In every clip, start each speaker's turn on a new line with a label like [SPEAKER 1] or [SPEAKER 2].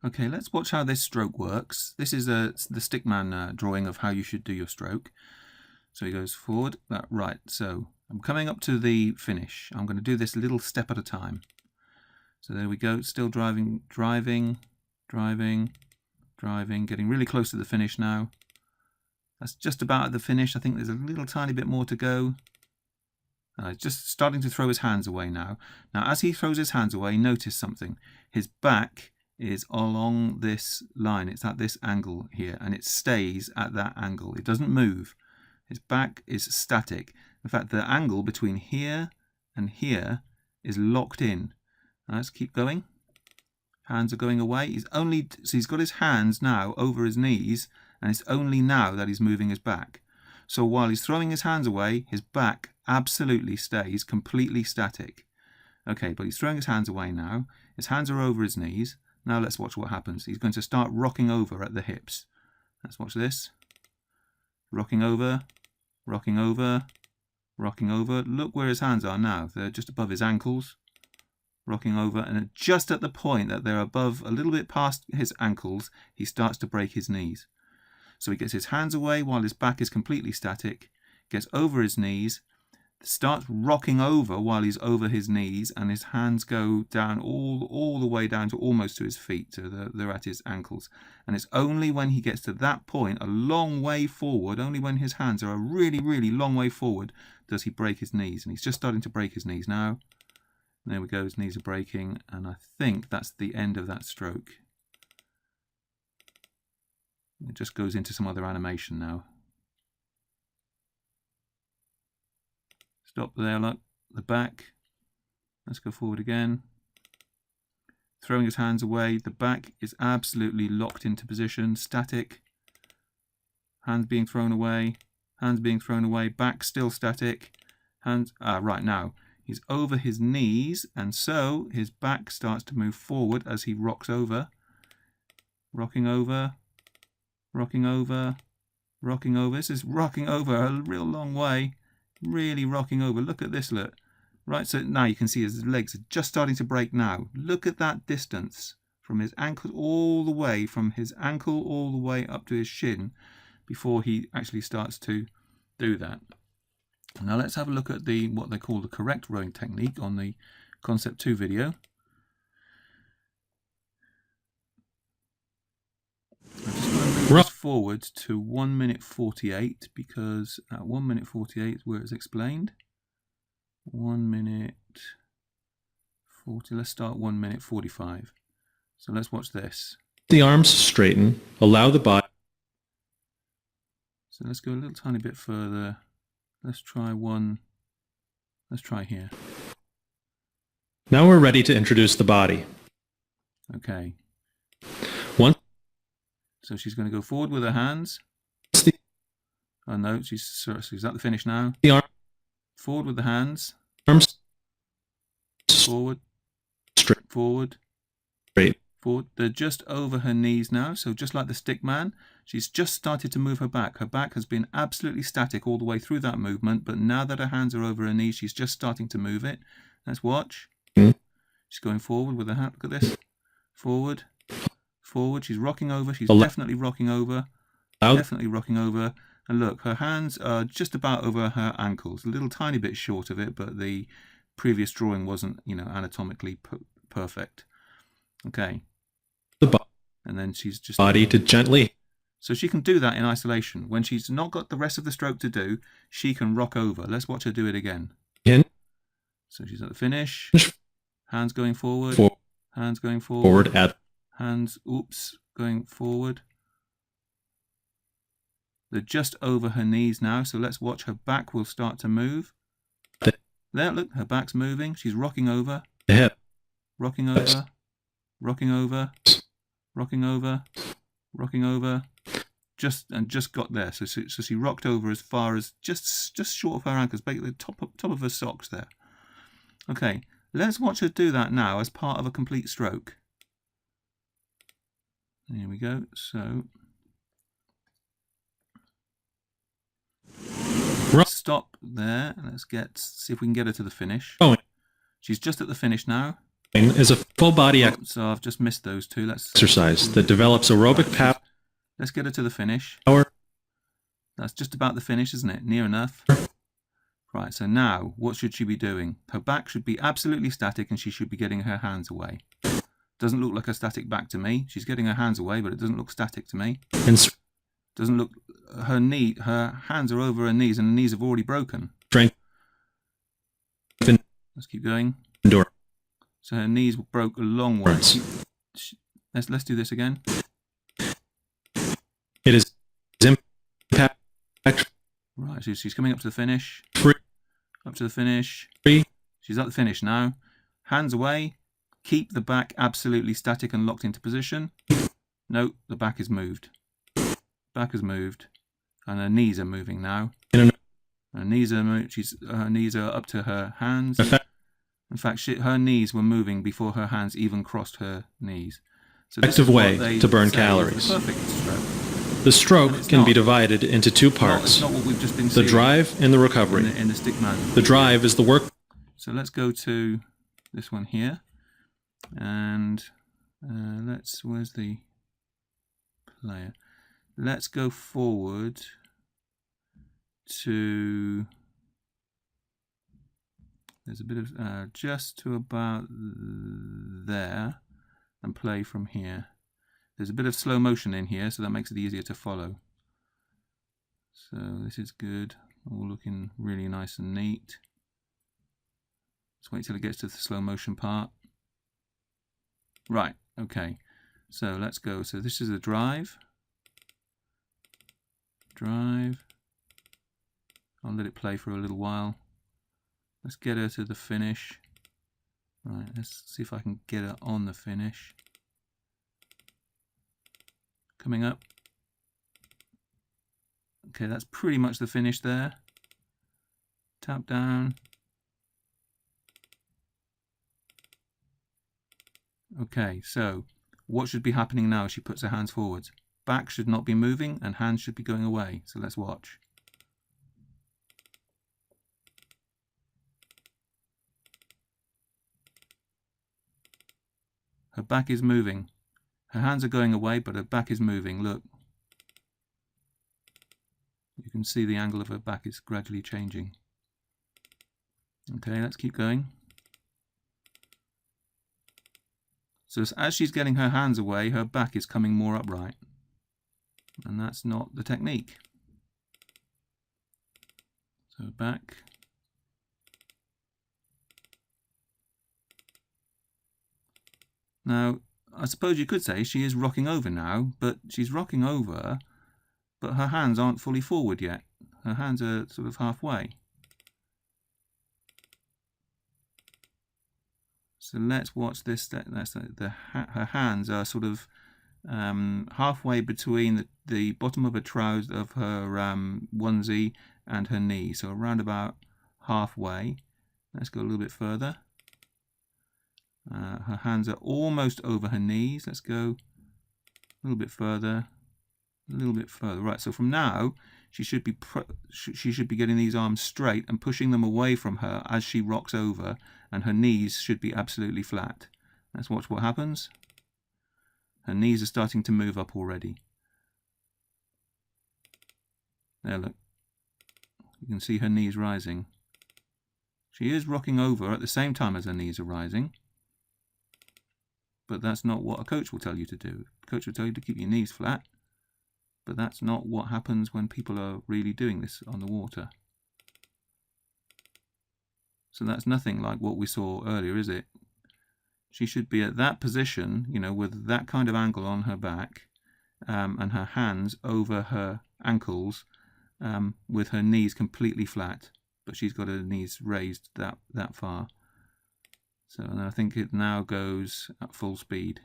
[SPEAKER 1] Okay, let's watch how this stroke works. This is the stickman drawing of how you should do your stroke. So he goes forward, right. So I'm coming up to the finish. I'm going to do this little step at a time. So there we go, still driving, getting really close to the finish now. That's just about at the finish. I think there's a little tiny bit more to go. He's just starting to throw his hands away now. Now, as he throws his hands away, notice something. His back is along this line. It's at this angle here, and it stays at that angle. It doesn't move. His back is static. In fact, the angle between here and here is locked in. Now, let's keep going. Hands are going away. So he's got his hands now over his knees, and it's only now that he's moving his back. So while he's throwing his hands away, his back absolutely stays completely static. Okay, but he's throwing his hands away now. His hands are over his knees. Now let's watch what happens. He's going to start rocking over at the hips. Let's watch this. Rocking over, rocking over, rocking over. Look where his hands are now. They're just above his ankles. Rocking over, and just at the point that they're above, a little bit past his ankles, he starts to break his knees. So he gets his hands away while his back is completely static, gets over his knees, starts rocking over while he's over his knees, and his hands go down all the way down to almost to his feet, so they're at his ankles. And it's only when he gets to that point, a long way forward, only when his hands are a really, really long way forward, does he break his knees. And he's just starting to break his knees now. And there we go, his knees are breaking, and I think that's the end of that stroke. It just goes into some other animation now. Stop there, look, the back. Let's go forward again. Throwing his hands away, the back is absolutely locked into position, static. Hands being thrown away, back still static. Hands, right now, he's over his knees, and so his back starts to move forward as he rocks over. Rocking over. Rocking over, rocking over. This is rocking over a real long way, really rocking over. Look at this, look. Right, so now you can see his legs are just starting to break now. Look at that distance from his ankle all the way, up to his shin before he actually starts to do that. Now let's have a look at what they call the correct rowing technique on the Concept 2 video. Forward to 1 minute 48, because at 1 minute 48 is where it's explained. 1 minute 40. Let's start 1 minute 45. So let's watch this.
[SPEAKER 2] The arms straighten, allow the body.
[SPEAKER 1] So let's go a little tiny bit further. Let's try here.
[SPEAKER 2] Now we're ready to introduce the body.
[SPEAKER 1] Okay.
[SPEAKER 2] So
[SPEAKER 1] she's going to go forward with her hands. Oh no, she's at the finish now. Forward with the hands.
[SPEAKER 2] Arms.
[SPEAKER 1] Forward.
[SPEAKER 2] Straight.
[SPEAKER 1] Forward.
[SPEAKER 2] Straight.
[SPEAKER 1] Forward. They're just over her knees now. So just like the stick man, she's just started to move her back. Her back has been absolutely static all the way through that movement. But now that her hands are over her knees, she's just starting to move it. Let's watch. She's going forward with her hand. Look at this. Forward. Forward, she's rocking over, she's definitely rocking over, and look, her hands are just about over her ankles, a little tiny bit short of it, but the previous drawing wasn't, anatomically perfect. Okay, and then she's just
[SPEAKER 2] body to gently,
[SPEAKER 1] so she can do that in isolation. When she's not got the rest of the stroke to do, she can rock over. Let's watch her do it again. So she's at the finish, hands going forward, hands going forward, hands, going forward. They're just over her knees now, so let's watch. Her back will start to move. There, look, her back's moving. She's rocking over. Rocking over. Rocking over. Rocking over. Rocking over. Just got there. So she rocked over as far as just short of her ankles, basically the top of her socks there. Okay, let's watch her do that now as part of a complete stroke. Here we go. So stop there. Let's see if we can get her to the finish. She's just at the finish now.
[SPEAKER 2] is a full body
[SPEAKER 1] So I've just missed those two. Let's
[SPEAKER 2] exercise that develops aerobic power.
[SPEAKER 1] Let's get her to the finish. That's just about the finish, isn't it? Near enough. Right, so now, what should she be doing? Her back should be absolutely static and she should be getting her hands away. Doesn't look like a static back to me. She's getting her hands away, but it doesn't look static to me. Doesn't look... Her hands are over her knees and her knees have already broken.
[SPEAKER 2] Let's
[SPEAKER 1] keep going.
[SPEAKER 2] Endure.
[SPEAKER 1] So her knees broke a long way. Let's do this again.
[SPEAKER 2] It is impact.
[SPEAKER 1] Right, so she's coming up to the finish. Up to the finish. She's at the finish now. Hands away. Keep the back absolutely static and locked into position. No, the back is moved. Back has moved. And her knees are moving now. Her knees are her knees are up to her hands. In fact, her knees were moving before her hands even crossed her knees. So this
[SPEAKER 2] Effective way to burn calories.
[SPEAKER 1] The perfect stroke.
[SPEAKER 2] The stroke can be divided into two parts.
[SPEAKER 1] It's not what we've just been
[SPEAKER 2] the
[SPEAKER 1] seeing
[SPEAKER 2] drive and the recovery.
[SPEAKER 1] In the stick man.
[SPEAKER 2] The drive is the work.
[SPEAKER 1] So let's go to this one here. And where's the player? Let's go forward to... There's a bit of just to about there and play from here. There's a bit of slow motion in here, so that makes it easier to follow. So this is good. All looking really nice and neat. Let's wait till it gets to the slow motion part. Right, okay. So let's go. So this is the drive. Drive. I'll let it play for a little while. Let's get her to the finish. Right, let's see if I can get her on the finish. Coming up. Okay, that's pretty much the finish there. Tap down. Okay, so what should be happening now as she puts her hands forwards? Back should not be moving and hands should be going away. So let's watch. Her back is moving. Her hands are going away, but her back is moving. Look. You can see the angle of her back is gradually changing. Okay, let's keep going. So as she's getting her hands away, her back is coming more upright. And that's not the technique. So back. Now, I suppose you could say she is rocking over now, but she's rocking over, but her hands aren't fully forward yet. Her hands are sort of halfway. So let's watch this. Her hands are sort of halfway between the bottom of her trousers, of her onesie, and her knee. So around about halfway. Let's go a little bit further. Her hands are almost over her knees. Let's go a little bit further, a little bit further. Right. So from now, she should be getting these arms straight and pushing them away from her as she rocks over, and her knees should be absolutely flat. Let's watch what happens. Her knees are starting to move up already. There, look. You can see her knees rising. She is rocking over at the same time as her knees are rising. But that's not what a coach will tell you to do. A coach will tell you to keep your knees flat. But that's not what happens when people are really doing this on the water. So that's nothing like what we saw earlier, is it? She should be at that position, you know, with that kind of angle on her back, and her hands over her ankles, with her knees completely flat. But she's got her knees raised that far. So and I think it now goes at full speed.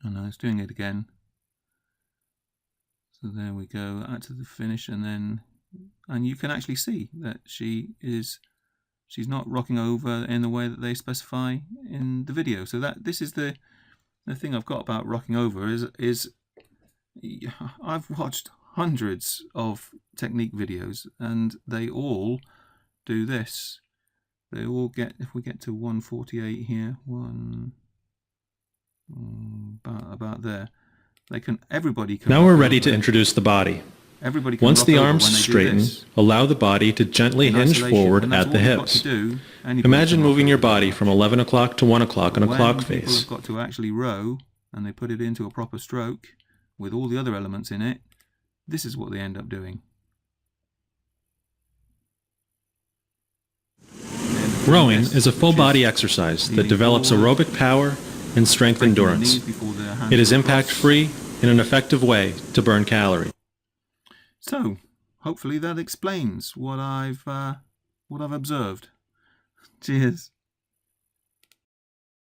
[SPEAKER 1] And now it's doing it again. So there we go, out to the finish, and you can actually see that she's not rocking over in the way that they specify in the video. So this is the thing I've got about rocking over is I've watched hundreds of technique videos and they all do this. They all get, if we get to 148 here, about there, everybody can.
[SPEAKER 2] Now we're ready to introduce the body.
[SPEAKER 1] Everybody can.
[SPEAKER 2] Once the
[SPEAKER 1] rock over
[SPEAKER 2] arms
[SPEAKER 1] when they do
[SPEAKER 2] straighten,
[SPEAKER 1] this
[SPEAKER 2] allow the body to gently
[SPEAKER 1] in
[SPEAKER 2] hinge
[SPEAKER 1] isolation,
[SPEAKER 2] forward
[SPEAKER 1] and that's
[SPEAKER 2] at the
[SPEAKER 1] all you've got
[SPEAKER 2] hips.
[SPEAKER 1] to do. Anybody
[SPEAKER 2] Imagine
[SPEAKER 1] can rock
[SPEAKER 2] moving your
[SPEAKER 1] over that.
[SPEAKER 2] body from 11 o'clock to 1 o'clock on a clock
[SPEAKER 1] When people
[SPEAKER 2] face.
[SPEAKER 1] have got to actually row, and they put it into a proper stroke with all the other elements in it, this is what they end up doing.
[SPEAKER 2] Rowing is a full body exercise that develops aerobic power and strength endurance. It is impact-free in an effective way to burn calories.
[SPEAKER 1] So, hopefully that explains what I've observed. Cheers.